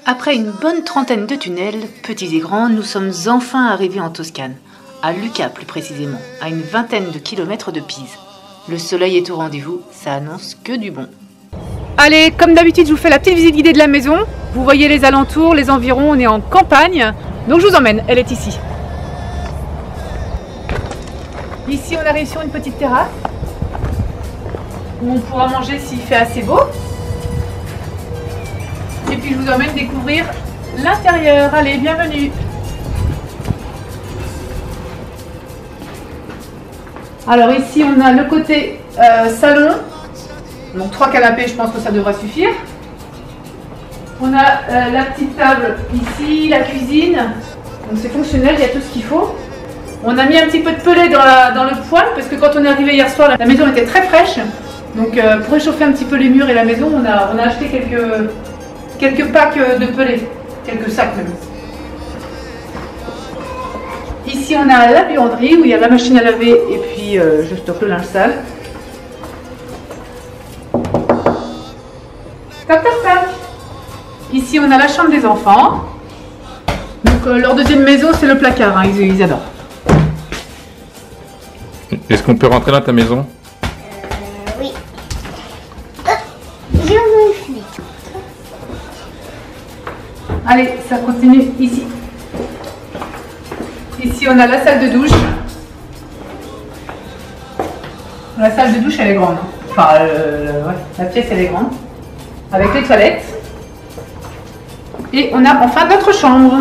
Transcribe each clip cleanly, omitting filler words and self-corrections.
Après une bonne trentaine de tunnels, petits et grands, nous sommes enfin arrivés en Toscane, à Lucca plus précisément, à une vingtaine de kilomètres de Pise. Le soleil est au rendez-vous, ça annonce que du bon. Allez, comme d'habitude, je vous fais la petite visite guidée de la maison. Vous voyez les alentours, les environs, on est en campagne. Donc je vous emmène, elle est ici. Ici, on arrive sur une petite terrasse où on pourra manger s'il fait assez beau. Et puis je vous emmène découvrir l'intérieur. Allez, bienvenue. Alors ici, on a le côté salon. Donc 3 canapés, je pense que ça devrait suffire. On a la petite table ici, la cuisine. Donc c'est fonctionnel, il y a tout ce qu'il faut. On a mis un petit peu de pellet dans le poêle parce que quand on est arrivé hier soir, la maison était très fraîche. Donc pour réchauffer un petit peu les murs et la maison, on a acheté quelques packs de pellet, quelques sacs même. Ici on a la buanderie où il y a la machine à laver et puis je stocke le linge sale. Tac tac tac. Ici on a la chambre des enfants. Donc leur deuxième maison c'est le placard, hein, ils adorent. Est-ce qu'on peut rentrer dans ta maison? Oui. Je vous suis. Allez, ça continue ici. Ici on a la salle de douche. La salle de douche elle est grande. Enfin, ouais, la pièce elle est grande. Avec les toilettes. Et on a enfin notre chambre.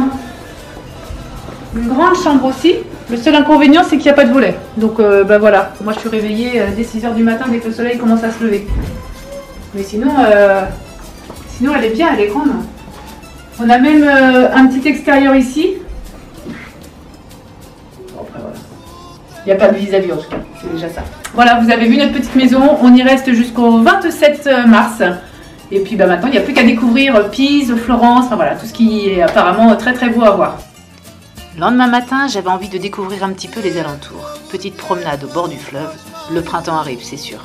Une grande chambre aussi. Le seul inconvénient c'est qu'il n'y a pas de volet. Donc bah voilà, moi je suis réveillée dès 6 h du matin dès que le soleil commence à se lever. Mais sinon elle est bien, elle est grande. On a même un petit extérieur ici. Bon, après voilà. Il n'y a pas de vis-à-vis en tout cas, c'est déjà ça. Voilà, vous avez vu notre petite maison, on y reste jusqu'au 27 mars. Et puis bah, maintenant il n'y a plus qu'à découvrir Pise, Florence, enfin voilà, tout ce qui est apparemment très très beau à voir. Lendemain matin, j'avais envie de découvrir un petit peu les alentours. Petite promenade au bord du fleuve. Le printemps arrive, c'est sûr.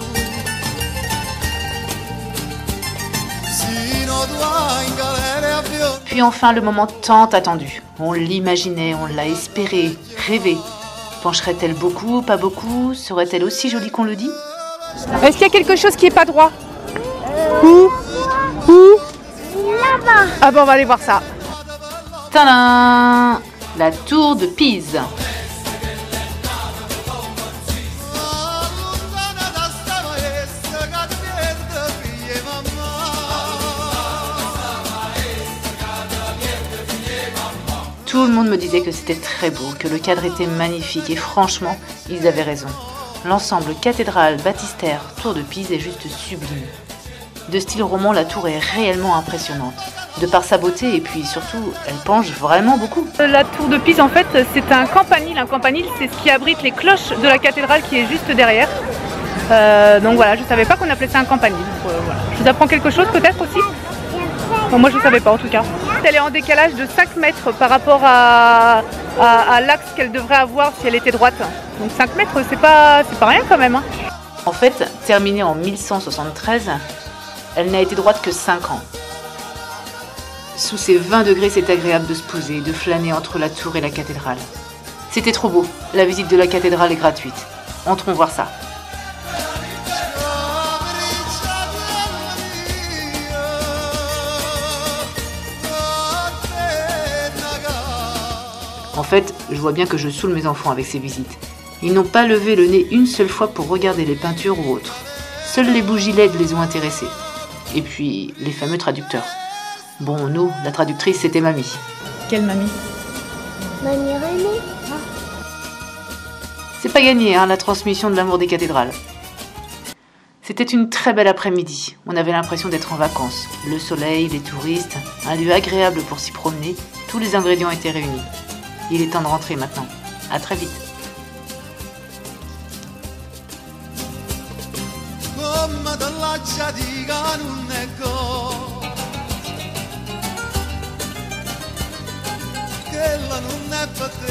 Puis enfin le moment tant attendu. On l'imaginait, on l'a espéré, rêvé. Pencherait-elle beaucoup, pas beaucoup? Serait-elle aussi jolie qu'on le dit? Est-ce qu'il y a quelque chose qui n'est pas droit? Où Là-bas. Ah bon, on va aller voir ça. Tadam! La tour de Pise. Tout le monde me disait que c'était très beau, que le cadre était magnifique et franchement, ils avaient raison. L'ensemble cathédrale, baptistère, tour de Pise est juste sublime. De style roman, la tour est réellement impressionnante. De par sa beauté et puis surtout, elle penche vraiment beaucoup. La tour de Pise en fait c'est un campanile. Un campanile c'est ce qui abrite les cloches de la cathédrale qui est juste derrière. Donc voilà, je ne savais pas qu'on appelait ça un campanile. Voilà. Je vous apprends quelque chose peut-être aussi? Bon, moi je ne savais pas en tout cas. Elle est en décalage de 5 mètres par rapport à l'axe qu'elle devrait avoir si elle était droite. Donc 5 mètres c'est pas rien quand même. Hein. En fait, terminée en 1173, elle n'a été droite que 5 ans. Sous ces 20 degrés, c'est agréable de se poser, de flâner entre la tour et la cathédrale. C'était trop beau. La visite de la cathédrale est gratuite. Entrons voir ça. En fait, je vois bien que je saoule mes enfants avec ces visites. Ils n'ont pas levé le nez une seule fois pour regarder les peintures ou autres. Seules les bougies LED les ont intéressés. Et puis, les fameux traducteurs. Bon, nous, la traductrice, c'était Mamie. Quelle mamie? Mamie Renée. C'est pas gagné, hein, la transmission de l'amour des cathédrales. C'était une très belle après-midi. On avait l'impression d'être en vacances. Le soleil, les touristes, un lieu agréable pour s'y promener. Tous les ingrédients étaient réunis. Il est temps de rentrer maintenant. À très vite. non è per te